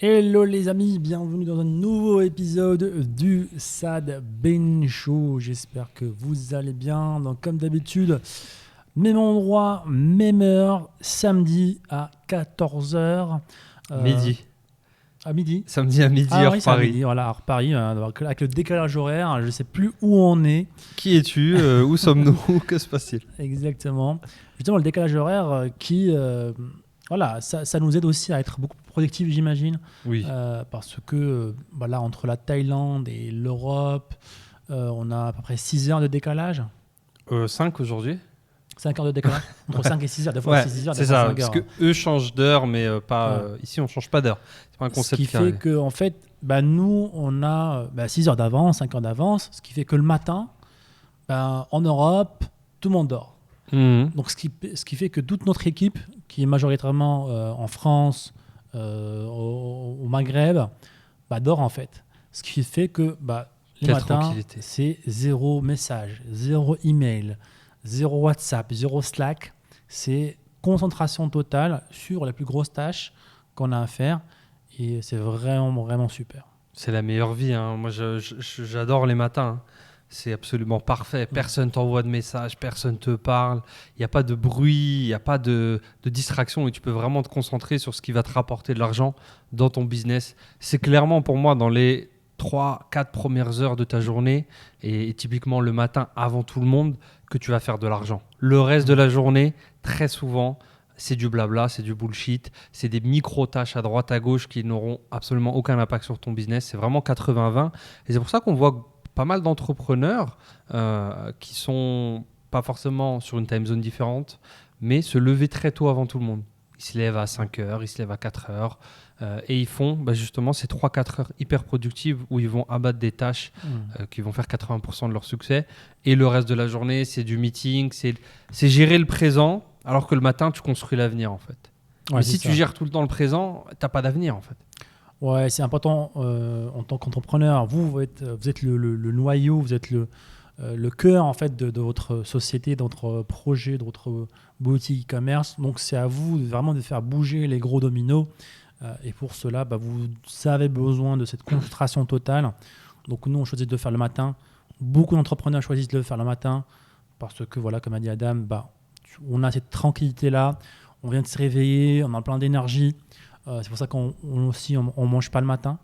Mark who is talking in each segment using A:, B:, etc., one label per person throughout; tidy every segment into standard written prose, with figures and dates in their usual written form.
A: Hello les amis, bienvenue dans un nouveau épisode du Sad Ben Show. J'espère que vous allez bien. Donc comme d'habitude, même endroit, même heure, samedi à 14h.
B: Midi.
A: À midi.
B: Samedi à midi,
A: Ah
B: heure
A: oui, c'est à
B: Paris.
A: midi, voilà, heure Paris. Donc, avec le décalage horaire, je ne sais plus où on est.
B: Qui es-tu Où sommes-nous Que se passe-t-il?
A: Exactement. Justement, le décalage horaire qui... voilà, ça nous aide aussi à être beaucoup plus productifs, j'imagine.
B: Oui.
A: Parce que là, entre la Thaïlande et l'Europe, on a à peu près 6 heures de décalage.
B: 5 aujourd'hui.
A: 5 heures de décalage. Entre 5 et 6 heures. Des fois,
B: Ouais,
A: 6 heures, des
B: c'est
A: fois
B: ça.
A: 5
B: Parce
A: heures.
B: que eux changent d'heure, mais pas.
A: Ouais.
B: Ici, on change pas d'heure. C'est pas un
A: Ce
B: concept
A: qui fait que, en fait, nous, on a 6 heures d'avance, 5 heures d'avance. Ce qui fait que le matin, en Europe, tout le monde dort.
B: Mhm.
A: Donc, ce qui fait que toute notre équipe, qui est majoritairement en France, au Maghreb, dort en fait. Ce qui fait que les
B: Quelle
A: matins,
B: tranquillité.
A: c'est zéro message, zéro email, zéro WhatsApp, zéro Slack. C'est concentration totale sur les plus grosses tâches qu'on a à faire. Et c'est vraiment, vraiment super.
B: C'est la meilleure vie. Hein. Moi, j'adore les matins. Hein. C'est absolument parfait. Personne t'envoie de messages, personne te parle. Il n'y a pas de bruit, il n'y a pas de distraction et tu peux vraiment te concentrer sur ce qui va te rapporter de l'argent dans ton business. C'est clairement pour moi dans les 3-4 premières heures de ta journée et typiquement le matin avant tout le monde que tu vas faire de l'argent. Le reste de la journée, très souvent, c'est du blabla, c'est du bullshit, c'est des micro-tâches à droite à gauche qui n'auront absolument aucun impact sur ton business. C'est vraiment 80-20 et c'est pour ça qu'on voit pas mal d'entrepreneurs qui sont pas forcément sur une time zone différente, mais se lever très tôt avant tout le monde. Ils se lèvent à 5 heures, ils se lèvent à 4 heures et ils font justement ces 3-4 heures hyper productives où ils vont abattre des tâches qui vont faire 80% de leur succès. Et le reste de la journée, c'est du meeting, c'est gérer le présent, alors que le matin, tu construis l'avenir en fait.
A: Ouais,
B: mais
A: c'est
B: si
A: ça.
B: tu gères tout le temps le présent, tu n'as pas d'avenir en fait.
A: Ouais, c'est important en tant qu'entrepreneur. Vous êtes le noyau, vous êtes le cœur en fait de votre société, de votre projet, de votre boutique e-commerce. Donc c'est à vous vraiment de faire bouger les gros dominos. Et pour cela, vous avez besoin de cette concentration totale. Donc nous, on choisit de le faire le matin. Beaucoup d'entrepreneurs choisissent de le faire le matin parce que voilà, comme a dit Adam, on a cette tranquillité-là. On vient de se réveiller, on a plein d'énergie. C'est pour ça qu'on mange pas le matin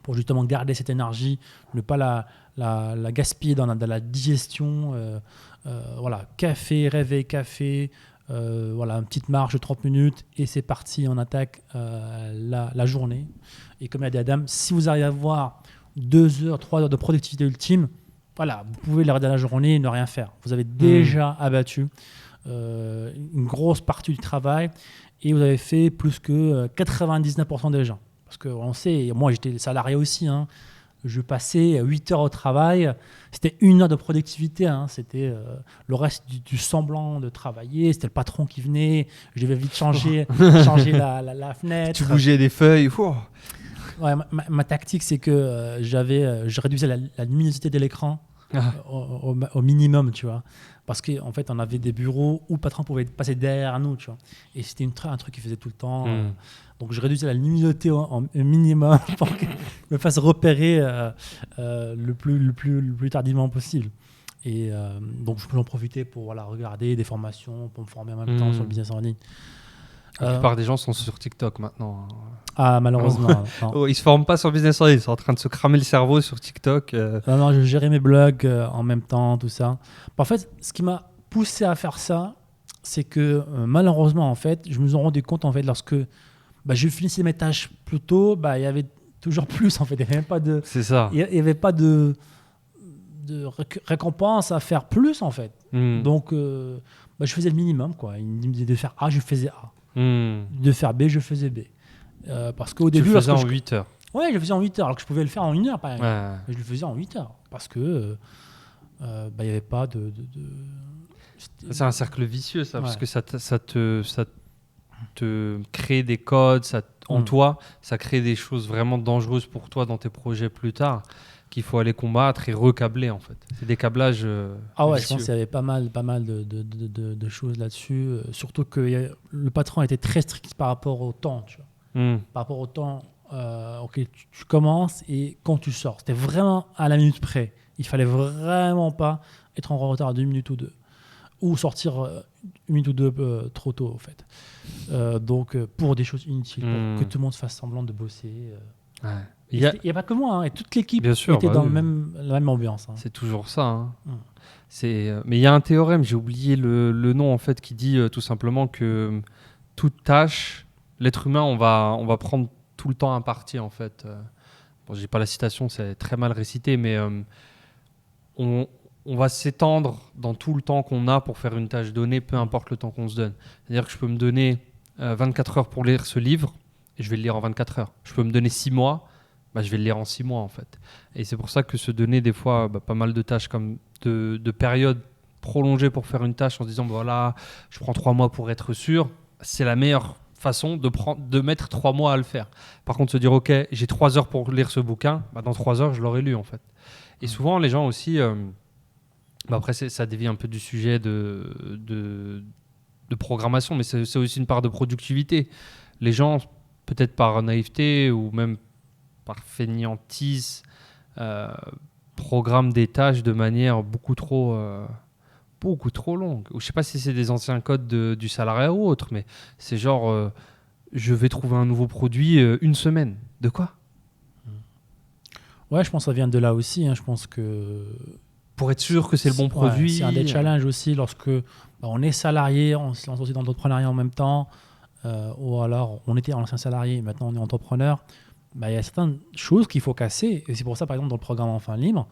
A: pour justement garder cette énergie, ne pas la gaspiller dans la digestion. Voilà, café, réveil, café, voilà, une petite marche de 30 minutes et c'est parti, on attaque la journée. Et comme a dit Adam, si vous arrivez à avoir 2 heures, 3 heures de productivité ultime, voilà, vous pouvez le reste de la journée et ne rien faire. Vous avez déjà abattu une grosse partie du travail et vous avez fait plus que 99% des gens. Parce qu'on sait, moi j'étais salarié aussi, hein, je passais 8 heures au travail, c'était 1 heure de productivité, hein, c'était le reste du semblant de travailler, c'était le patron qui venait, je devais vite changer la fenêtre.
B: Tu bougeais des feuilles. Ouh.
A: Ouais, ma tactique c'est que je réduisais la luminosité de l'écran au minimum, tu vois. Parce qu'en fait, on avait des bureaux où le patron pouvait passer derrière nous, tu vois. Et c'était un truc qu'il faisait tout le temps. Donc, je réduisais la luminosité au minimum pour qu'il me fasse repérer le plus tardivement possible. Et donc, je peux en profiter pour regarder des formations, pour me former en même temps sur le business en ligne.
B: La plupart des gens sont sur TikTok maintenant.
A: Ah, malheureusement. Non.
B: Oh, ils ne se forment pas sur Business en ligne, ils sont en train de se cramer le cerveau sur TikTok.
A: Non, je gérais mes blogs en même temps, tout ça. En fait, ce qui m'a poussé à faire ça, c'est que malheureusement, en fait, je me suis rendu compte, en fait, lorsque je finissais mes tâches plus tôt, il y avait toujours plus, en fait. Il n'y avait même pas de...
B: C'est ça.
A: Il y avait pas de récompense à faire plus, en fait. Donc, je faisais le minimum, quoi. Il me disait de faire A, je faisais A. De faire B, je faisais B. Parce qu'au début...
B: Tu le faisais en 8 heures.
A: Ouais, je le faisais en 8 heures, alors que je pouvais le faire en 1 heure, par exemple.
B: Ouais.
A: Mais je le faisais en 8 heures, parce que il n'y avait pas de...
B: C'est un cercle vicieux, ça, parce
A: Ouais.
B: que ça te crée des codes, en toi, ça crée des choses vraiment dangereuses pour toi dans tes projets plus tard, qu'il faut aller combattre et recabler, en fait. C'est des câblages
A: Ah ouais,
B: vicieux.
A: je pense qu'il y avait pas mal de choses là-dessus. Surtout que le patron était très strict par rapport au temps, tu vois. Par rapport au temps, ok, tu commences et quand tu sors. C'était vraiment à la minute près. Il fallait vraiment pas être en retard d'une minute ou deux. Ou sortir une minute ou deux trop tôt, en fait. Donc, pour des choses inutiles, pour que tout le monde fasse semblant de bosser.
B: Ouais.
A: Il n'y a pas que moi, hein, et toute l'équipe
B: Bien sûr,
A: était
B: bah
A: dans
B: oui.
A: la même ambiance. Hein.
B: C'est toujours ça. Hein.
A: Mm.
B: Mais il y a un théorème, j'ai oublié le nom en fait, qui dit tout simplement que toute tâche, l'être humain, on va prendre tout le temps imparti en fait. Bon, j'ai pas la citation, c'est très mal récité, mais on, on va s'étendre dans tout le temps qu'on a pour faire une tâche donnée, peu importe le temps qu'on se donne. C'est-à-dire que je peux me donner 24 heures pour lire ce livre, et je vais le lire en 24 heures. Je peux me donner 6 mois, je vais le lire en 6 mois en fait. Et c'est pour ça que se donner des fois pas mal de tâches comme de périodes prolongées pour faire une tâche en se disant voilà, je prends 3 mois pour être sûr, c'est la meilleure façon de mettre 3 mois à le faire. Par contre, se dire ok, j'ai 3 heures pour lire ce bouquin, dans 3 heures je l'aurai lu en fait. Et souvent les gens aussi, après ça dévie un peu du sujet de programmation, mais c'est aussi une part de productivité. Les gens, peut-être par naïveté ou même par fainéantise, programment des tâches de manière beaucoup trop longue. Je ne sais pas si c'est des anciens codes du salariat ou autre, mais c'est genre, je vais trouver un nouveau produit une semaine. De quoi ?
A: Ouais, je pense que ça vient de là aussi. Hein. Je pense que
B: pour être sûr que c'est le bon produit.
A: C'est un des challenges aussi lorsque on est salarié, on se lance aussi dans l'entrepreneuriat en même temps, ou alors on était ancien salarié, maintenant on est entrepreneur. Il y a certaines choses qu'il faut casser. Et c'est pour ça, par exemple, dans le programme Enfin Libre,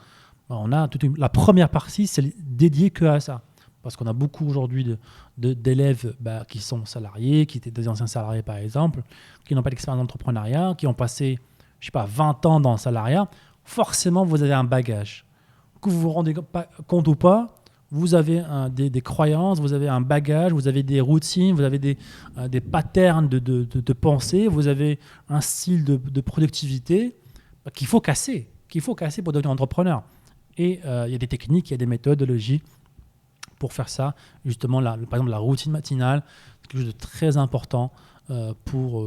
A: on a la première partie, c'est dédiée que à ça. Parce qu'on a beaucoup aujourd'hui d'élèves qui sont salariés, qui étaient des anciens salariés par exemple, qui n'ont pas d'expérience d'entrepreneuriat, qui ont passé, 20 ans dans le salariat. Forcément, vous avez un bagage. Que vous vous rendez compte ou pas, vous avez des croyances, vous avez un bagage, vous avez des routines, vous avez des patterns de pensée, vous avez un style de productivité qu'il faut casser pour devenir entrepreneur. Et il y a des techniques, il y a des méthodologies pour faire ça. Justement, par exemple, la routine matinale, c'est quelque chose de très important pour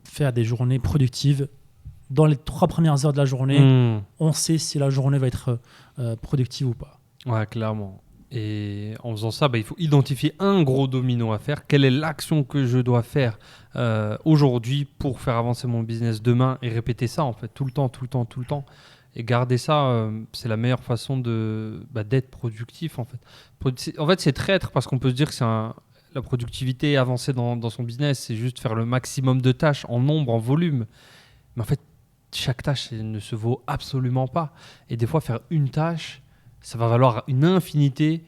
A: faire des journées productives. Dans les 3 premières heures de la journée, on sait si la journée va être productive ou pas.
B: Ouais, clairement. Et en faisant ça, il faut identifier un gros domino à faire. Quelle est l'action que je dois faire aujourd'hui pour faire avancer mon business demain et répéter ça en fait tout le temps. Et garder ça, c'est la meilleure façon d'être productif en fait. En fait, c'est traître parce qu'on peut se dire que la productivité avancée dans son business, c'est juste faire le maximum de tâches en nombre, en volume. Mais en fait, chaque tâche ne se vaut absolument pas. Et des fois, faire une tâche, ça va valoir une infinité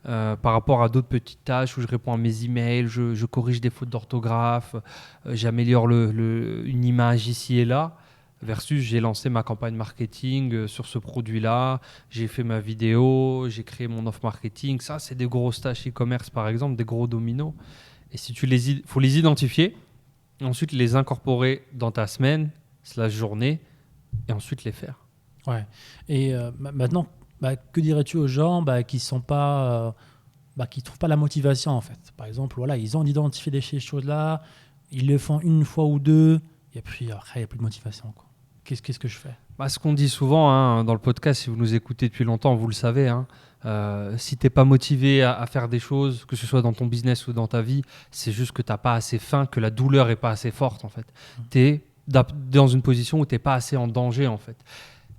B: par rapport à d'autres petites tâches où je réponds à mes emails, je corrige des fautes d'orthographe, j'améliore une image ici et là, versus j'ai lancé ma campagne marketing sur ce produit-là, j'ai fait ma vidéo, j'ai créé mon offre marketing. Ça, c'est des grosses tâches e-commerce, par exemple, des gros dominos. Et faut les identifier, et ensuite les incorporer dans ta semaine, la journée, et ensuite les faire.
A: Ouais. Et maintenant, que dirais-tu aux gens qui sont pas, qui trouvent pas la motivation en fait. Par exemple, ils ont identifié ces choses-là, ils le font une fois ou deux, et puis après il n'y a plus de motivation. Quoi. Qu'est-ce que je fais ?
B: Ce qu'on dit souvent dans le podcast, si vous nous écoutez depuis longtemps, vous le savez. Si t'es pas motivé à faire des choses, que ce soit dans ton business ou dans ta vie, c'est juste que t'as pas assez faim, que la douleur est pas assez forte en fait. T'es dans une position où tu n'es pas assez en danger en fait.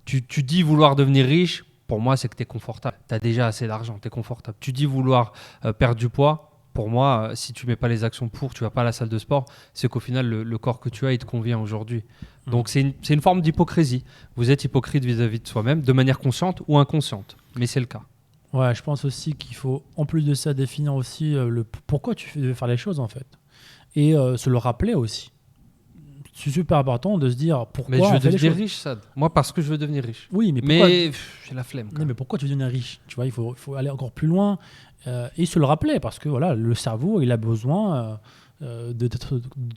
B: Tu dis vouloir devenir riche, pour moi c'est que tu es confortable. Tu as déjà assez d'argent, tu es confortable. Tu dis vouloir perdre du poids, pour moi si tu mets pas les actions tu vas pas à la salle de sport, c'est qu'au final le corps que tu as il te convient aujourd'hui. Donc c'est une forme d'hypocrisie. Vous êtes hypocrite vis-à-vis de soi-même de manière consciente ou inconsciente, mais c'est le cas.
A: Ouais, je pense aussi qu'il faut en plus de ça définir aussi pourquoi tu veux faire les choses en fait. Et se le rappeler aussi. C'est super important de se dire pourquoi.
B: Mais je veux devenir riche, Sad. Moi, parce que je veux devenir riche.
A: Oui, mais pourquoi
B: j'ai la flemme.
A: Mais pourquoi tu veux devenir riche ? Tu vois, il faut aller encore plus loin et se le rappeler parce que le cerveau, il a besoin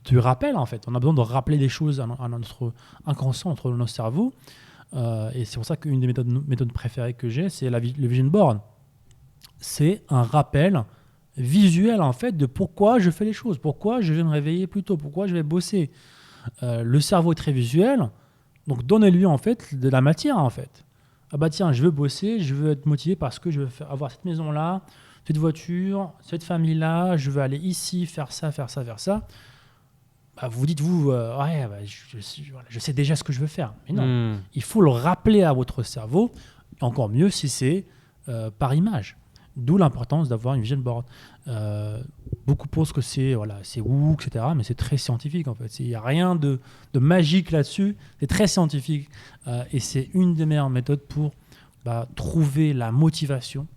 A: du rappel en fait. On a besoin de rappeler des choses à notre inconscient, entre nos cerveaux. Et c'est pour ça qu'une des méthodes préférées que j'ai, c'est le Vision Board. C'est un rappel visuel en fait de pourquoi je fais les choses, pourquoi je vais me réveiller plus tôt, pourquoi je vais bosser. Le cerveau est très visuel, donc donnez-lui en fait de la matière en fait. Ah bah tiens, je veux bosser, je veux être motivé parce que je veux avoir cette maison-là, cette voiture, cette famille-là, je veux aller ici, faire ça, faire ça, faire ça. Bah, vous dites, ouais, bah, je sais déjà ce que je veux faire. Mais non, il faut le rappeler à votre cerveau, et encore mieux si c'est par image. D'où l'importance d'avoir une vision board. Beaucoup pensent que c'est woo, etc. Mais c'est très scientifique en fait. Il n'y a rien de magique là-dessus. C'est très scientifique. Et c'est une des meilleures méthodes pour trouver la motivation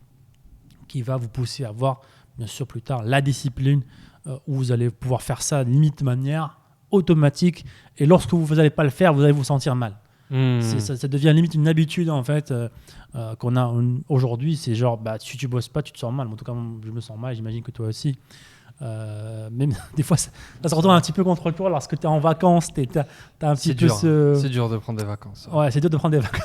A: qui va vous pousser à avoir, bien sûr, plus tard, la discipline où vous allez pouvoir faire ça limite de manière automatique. Et lorsque vous n'allez pas le faire, vous allez vous sentir mal. Ça devient limite une habitude en fait qu'on a aujourd'hui. C'est genre si tu bosses pas, tu te sens mal. En tout cas, je me sens mal. J'imagine que toi aussi. Même des fois, ça se retourne un petit peu contre toi lorsque tu es en vacances. T'as un petit peu
B: C'est dur de prendre des vacances.
A: Ouais, c'est dur de prendre des vacances,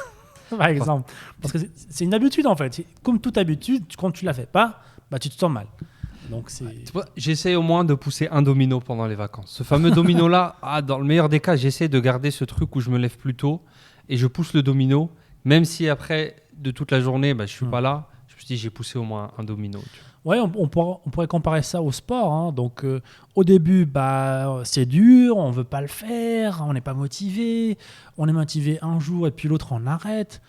A: par exemple. Parce que c'est une habitude en fait. Comme toute habitude, quand tu la fais pas, tu te sens mal. Donc
B: j'essaie au moins de pousser un domino pendant les vacances. Ce fameux domino-là, dans le meilleur des cas, j'essaie de garder ce truc où je me lève plus tôt et je pousse le domino, même si après, de toute la journée, je suis pas là. Je me suis dit, j'ai poussé au moins un domino.
A: Ouais, on pourrait comparer ça au sport. Hein. Donc, au début, c'est dur, on veut pas le faire, on n'est pas motivé, on est motivé un jour et puis l'autre on arrête.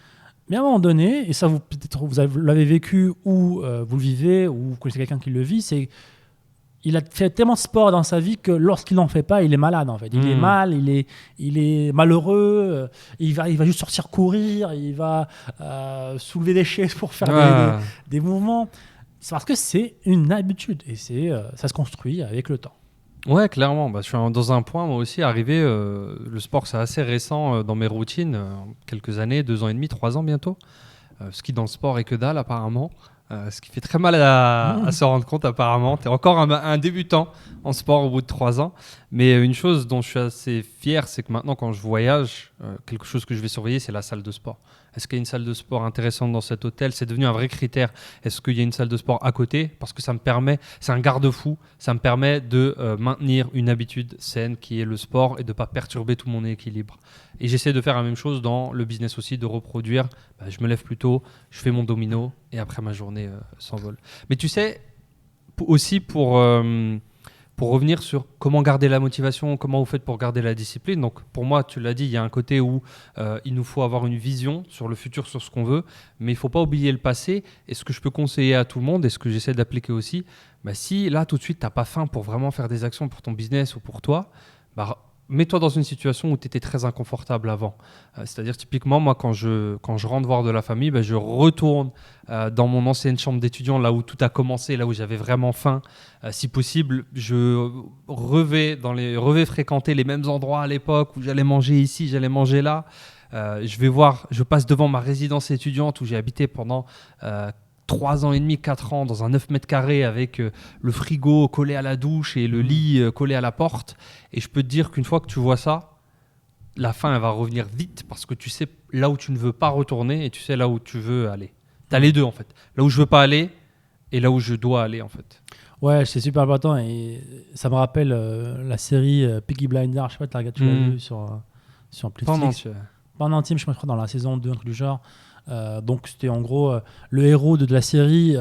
A: Mais à un moment donné, et ça peut-être vous l'avez vécu ou vous le vivez ou vous connaissez quelqu'un qui le vit, c'est il a fait tellement de sport dans sa vie que lorsqu'il n'en fait pas, il est malade en fait. Il est mal, il est malheureux, il va juste sortir courir, il va soulever des chaises pour faire des mouvements. C'est parce que c'est une habitude et ça se construit avec le temps.
B: Ouais, clairement. Je suis dans un point, moi aussi, arrivé. Le sport, c'est assez récent dans mes routines. Quelques années, 2 ans et demi, 3 ans bientôt. Ce qui dans le sport est que dalle, apparemment. Ce qui fait très mal à se rendre compte, apparemment. Tu es encore un débutant en sport au bout de 3 ans. Mais une chose dont je suis assez fier, c'est que maintenant, quand je voyage, quelque chose que je vais surveiller, c'est la salle de sport. Est-ce qu'il y a une salle de sport intéressante dans cet hôtel ? C'est devenu un vrai critère. Est-ce qu'il y a une salle de sport à côté ? Parce que ça me permet, c'est un garde-fou, ça me permet de maintenir une habitude saine qui est le sport et de ne pas perturber tout mon équilibre. Et j'essaie de faire la même chose dans le business aussi, de reproduire. Je me lève plus tôt, je fais mon domino et après ma journée s'envole. Mais tu sais, aussi pour revenir sur comment garder la motivation, comment vous faites pour garder la discipline. Donc pour moi, tu l'as dit, il y a un côté où il nous faut avoir une vision sur le futur, sur ce qu'on veut, mais il ne faut pas oublier le passé. Et ce que je peux conseiller à tout le monde et ce que j'essaie d'appliquer aussi, si là tout de suite tu n'as pas faim pour vraiment faire des actions pour ton business ou pour toi, mets-toi dans une situation où tu étais très inconfortable avant. C'est-à-dire typiquement, moi quand je rentre voir de la famille, je retourne dans mon ancienne chambre d'étudiant, là où tout a commencé, là où j'avais vraiment faim. Si possible, je revais fréquenter les mêmes endroits à l'époque où j'allais manger ici, j'allais manger là. Je passe devant ma résidence étudiante où j'ai habité pendant 3 ans et demi, 4 ans dans un 9 mètres carrés avec le frigo collé à la douche et le lit collé à la porte. Et je peux te dire qu'une fois que tu vois ça, la faim elle va revenir vite parce que tu sais là où tu ne veux pas retourner et tu sais là où tu veux aller. Tu as les deux en fait. Là où je veux pas aller et là où je dois aller en fait.
A: Ouais, c'est super important et ça me rappelle la série Peaky Blinders. Je sais pas, tu l'as vu sur Netflix. Pas en entier, je crois dans la saison 2, un truc du genre. Donc c'était en gros le héros de la série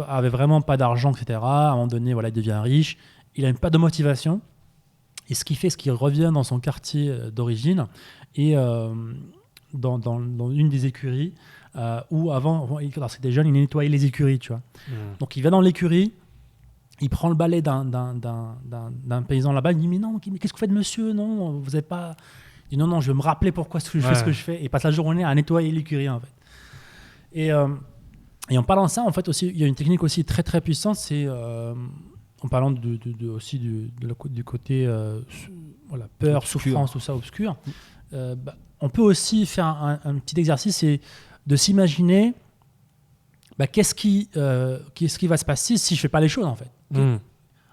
A: avait vraiment pas d'argent, etc. À un moment donné, il devient riche, il n'a pas de motivation et ce qu'il fait, c'est qu'il revient dans son quartier d'origine et dans une des écuries où avant, lorsqu'il était jeune, il nettoyait les écuries, tu vois. Donc il va dans l'écurie, il prend le balai d'un paysan là-bas, il dit mais non, qu'est-ce que vous faites monsieur, non, vous n'avez pas... Il dit non, je veux me rappeler pourquoi je fais ce que je fais. Et il passe la journée à nettoyer l'écurie, en fait. Et en parlant de ça, en fait, aussi, il y a une technique aussi très, très puissante. C'est en parlant aussi du côté peur, obscur. Souffrance, tout ça, obscur. On peut aussi faire un petit exercice, c'est de s'imaginer qu'est-ce qui va se passer si je ne fais pas les choses, en fait.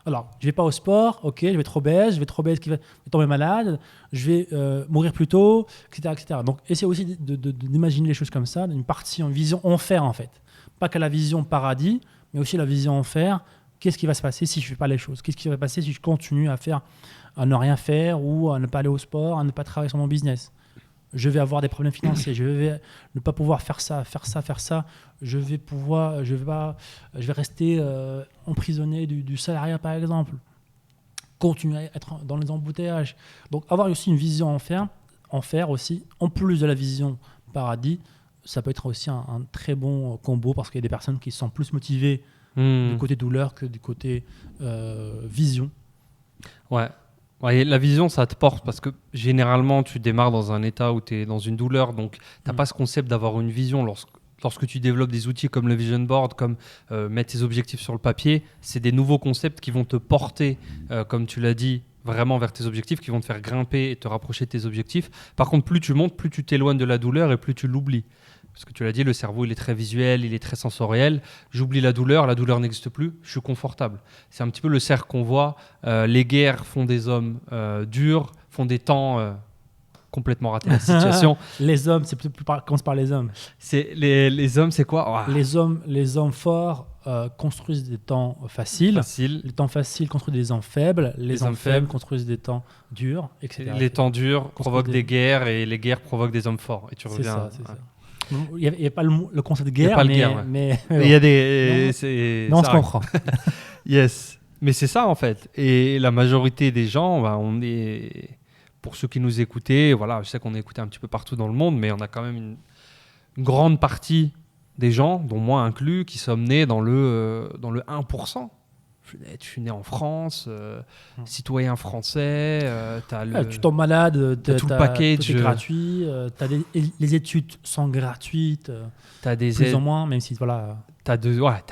A: Alors, je ne vais pas au sport, ok, je vais être obèse qui va tomber malade, je vais mourir plus tôt, etc., etc. Donc, essayez aussi d'imaginer les choses comme ça, une partie en vision enfer en fait. Pas qu'à la vision paradis, mais aussi la vision enfer qu'est-ce qui va se passer si je ne fais pas les choses? Qu'est-ce qui va se passer si je continue à ne rien faire ou à ne pas aller au sport, à ne pas travailler sur mon business? Je vais avoir des problèmes financiers, je vais ne pas pouvoir faire ça. Je vais rester emprisonné du salariat, par exemple. Continuer à être dans les embouteillages. Donc, avoir aussi une vision en faire aussi, en plus de la vision paradis, ça peut être aussi un très bon combo parce qu'il y a des personnes qui sont plus motivées du côté douleur que du côté vision.
B: Ouais. Ouais, la vision, ça te porte parce que généralement, tu démarres dans un état où tu es dans une douleur. Donc, tu n'as pas ce concept d'avoir une vision. Lorsque tu développes des outils comme le vision board, comme mettre tes objectifs sur le papier, c'est des nouveaux concepts qui vont te porter, comme tu l'as dit, vraiment vers tes objectifs, qui vont te faire grimper et te rapprocher de tes objectifs. Par contre, plus tu montes, plus tu t'éloignes de la douleur et plus tu l'oublies. Parce que tu l'as dit, le cerveau, il est très visuel, il est très sensoriel. J'oublie la douleur n'existe plus, je suis confortable. C'est un petit peu le cercle qu'on voit. Les guerres font des hommes durs, font des temps complètement ratés la situation.
A: Les hommes, c'est plus commence par les hommes.
B: C'est les hommes, c'est quoi?
A: Les hommes forts construisent des temps faciles. Les temps faciles construisent des hommes faibles. Les hommes faibles construisent des temps durs, etc.
B: Les temps durs provoquent des guerres et les guerres provoquent des hommes forts. Et tu reviens.
A: C'est ça. Il n'y a pas le concept de guerre, mais
B: il y a des.
A: Non, on se comprend.
B: Yes. Mais c'est ça en fait. Et la majorité des gens, on est. Pour ceux qui nous écoutaient, voilà, je sais qu'on est écouté un petit peu partout dans le monde, mais on a quand même une grande partie des gens, dont moi inclus, qui sommes nés dans le 1%. Je suis né en France, citoyen français,
A: tu tombes malade,
B: t'as tout le package.
A: Tout est gratuit, les études sont gratuites,
B: t'as des
A: plus
B: aides,
A: ou moins, même si voilà.
B: T'as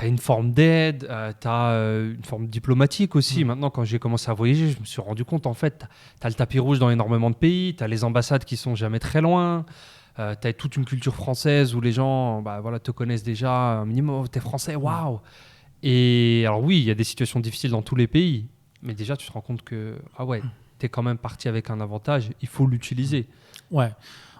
B: une forme d'aide, t'as une forme diplomatique aussi. Maintenant, quand j'ai commencé à voyager, je me suis rendu compte, en fait, t'as le tapis rouge dans énormément de pays, t'as les ambassades qui sont jamais très loin, t'as toute une culture française où les gens te connaissent déjà un minimum, t'es français, waouh. Et alors oui, il y a des situations difficiles dans tous les pays, mais déjà tu te rends compte que t'es quand même parti avec un avantage, il faut l'utiliser.
A: Ouais,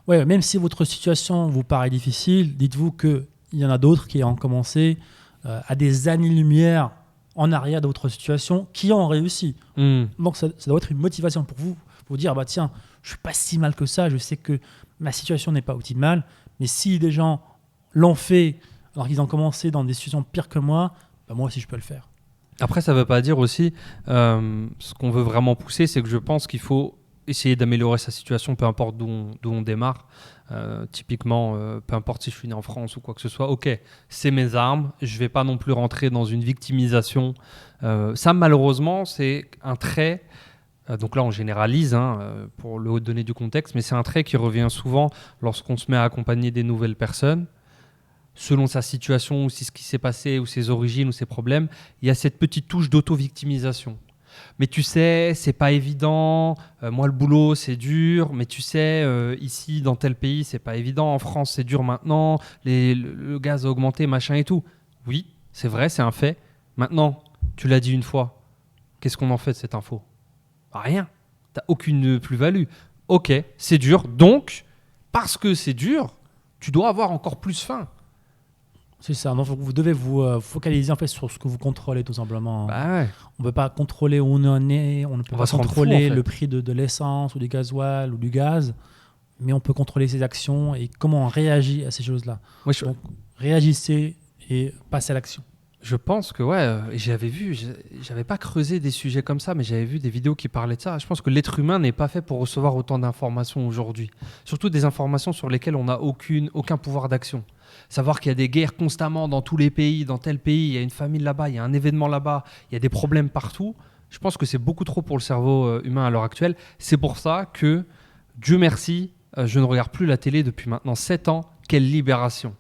A: même si votre situation vous paraît difficile, dites-vous qu'il y en a d'autres qui ont commencé à des années-lumière en arrière de votre situation, qui ont réussi. Donc ça doit être une motivation pour vous dire, tiens, je suis pas si mal que ça, je sais que ma situation n'est pas optimale, mais si des gens l'ont fait alors qu'ils ont commencé dans des situations pires que moi aussi je peux le faire.
B: Après, ça ne veut pas dire aussi, ce qu'on veut vraiment pousser, c'est que je pense qu'il faut essayer d'améliorer sa situation, peu importe d'où on démarre. Typiquement, peu importe si je suis né en France ou quoi que ce soit, ok, c'est mes armes, je ne vais pas non plus rentrer dans une victimisation. Ça, malheureusement, c'est un trait, donc là on généralise pour le donner du contexte, mais c'est un trait qui revient souvent lorsqu'on se met à accompagner des nouvelles personnes. Selon sa situation ou si ce qui s'est passé ou ses origines ou ses problèmes, il y a cette petite touche d'auto-victimisation. Mais tu sais, c'est pas évident. Moi, le boulot, c'est dur. Mais tu sais, ici, dans tel pays, c'est pas évident. En France, c'est dur maintenant. Le gaz a augmenté, machin et tout. Oui, c'est vrai, c'est un fait. Maintenant, tu l'as dit une fois. Qu'est-ce qu'on en fait de cette info? Rien. T'as aucune plus-value. Ok, c'est dur. Donc, parce que c'est dur, tu dois avoir encore plus faim.
A: C'est ça, donc vous devez vous focaliser en fait sur ce que vous contrôlez tout simplement. On ne peut pas contrôler où on en est, on ne peut pas contrôler le prix de l'essence ou du gasoil ou du gaz, mais on peut contrôler ses actions et comment on réagit à ces choses-là. Donc réagissez et passez à l'action.
B: Je pense que j'avais pas creusé des sujets comme ça, mais j'avais vu des vidéos qui parlaient de ça. Je pense que l'être humain n'est pas fait pour recevoir autant d'informations aujourd'hui. Surtout des informations sur lesquelles on n'a aucun pouvoir d'action. Savoir qu'il y a des guerres constamment dans tous les pays, dans tel pays, il y a une famine là-bas, il y a un événement là-bas, il y a des problèmes partout. Je pense que c'est beaucoup trop pour le cerveau humain à l'heure actuelle. C'est pour ça que, Dieu merci, je ne regarde plus la télé depuis maintenant 7 ans. Quelle libération.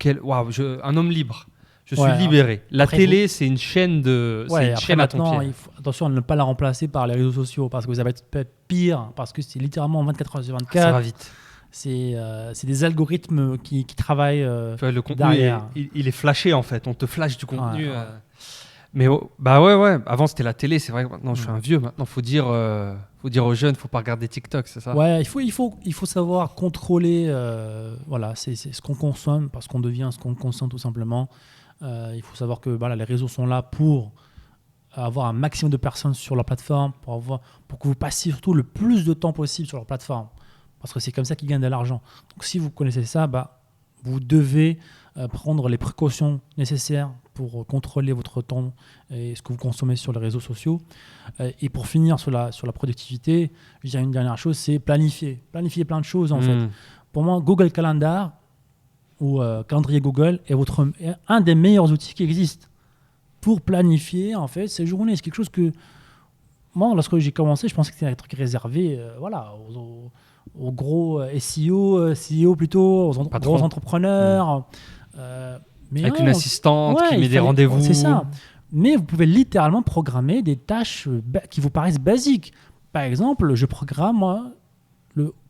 B: Un homme libre. Je suis libéré. La télé, c'est une chaîne à ton pied.
A: Attention à ne pas la remplacer par les réseaux sociaux parce que ça va être peut-être pire, parce que c'est littéralement 24 heures sur 24.
B: Ça va vite.
A: C'est des algorithmes qui travaillent
B: le contenu
A: derrière.
B: Il est flashé en fait. On te flash du contenu. Mais avant c'était la télé. C'est vrai que maintenant je suis un vieux. Maintenant faut dire aux jeunes, faut pas regarder TikTok, c'est ça?
A: Ouais, il faut savoir contrôler. C'est ce qu'on consomme parce qu'on devient ce qu'on consomme tout simplement. Il faut savoir que les réseaux sont là pour avoir un maximum de personnes sur leur plateforme, pour que vous passiez surtout le plus de temps possible sur leur plateforme. Parce que c'est comme ça qu'ils gagnent de l'argent. Donc si vous connaissez ça, vous devez prendre les précautions nécessaires pour contrôler votre temps et ce que vous consommez sur les réseaux sociaux. Et pour finir sur la productivité, je dirais une dernière chose, c'est planifier. Planifier plein de choses en fait. Pour moi, Google Calendar ou calendrier Google est un des meilleurs outils qui existent pour planifier en fait ces journées. C'est quelque chose que moi, lorsque j'ai commencé, je pensais que c'était un truc réservé aux gros SEO, CEO plutôt, aux gros entrepreneurs. Mais
B: avec une assistante qui met des rendez-vous.
A: C'est ça. Mais vous pouvez littéralement programmer des tâches qui vous paraissent basiques. Par exemple, je programme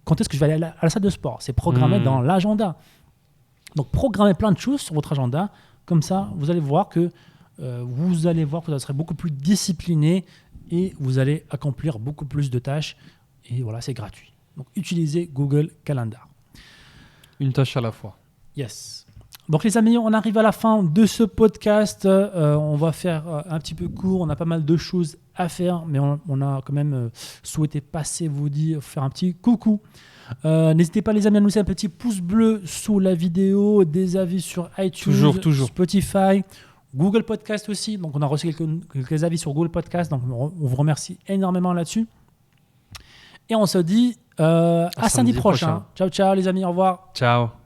A: quand est-ce que je vais aller à la salle de sport. C'est programmé dans l'agenda. Donc, programmez plein de choses sur votre agenda. Comme ça, vous allez voir que vous serez beaucoup plus discipliné et vous allez accomplir beaucoup plus de tâches. Et voilà, c'est gratuit. Donc, utilisez Google Calendar.
B: Une tâche à la fois.
A: Yes. Donc, les amis, on arrive à la fin de ce podcast. On va faire un petit peu court. On a pas mal de choses à faire, mais on a quand même souhaité faire un petit coucou. N'hésitez pas, les amis, à nous laisser un petit pouce bleu sous la vidéo, des avis sur iTunes,
B: toujours.
A: Spotify, Google Podcast aussi. Donc, on a reçu quelques avis sur Google Podcast. Donc, on vous remercie énormément là-dessus. Et on se dit à samedi prochain. Ciao, ciao, les amis. Au revoir.
B: Ciao.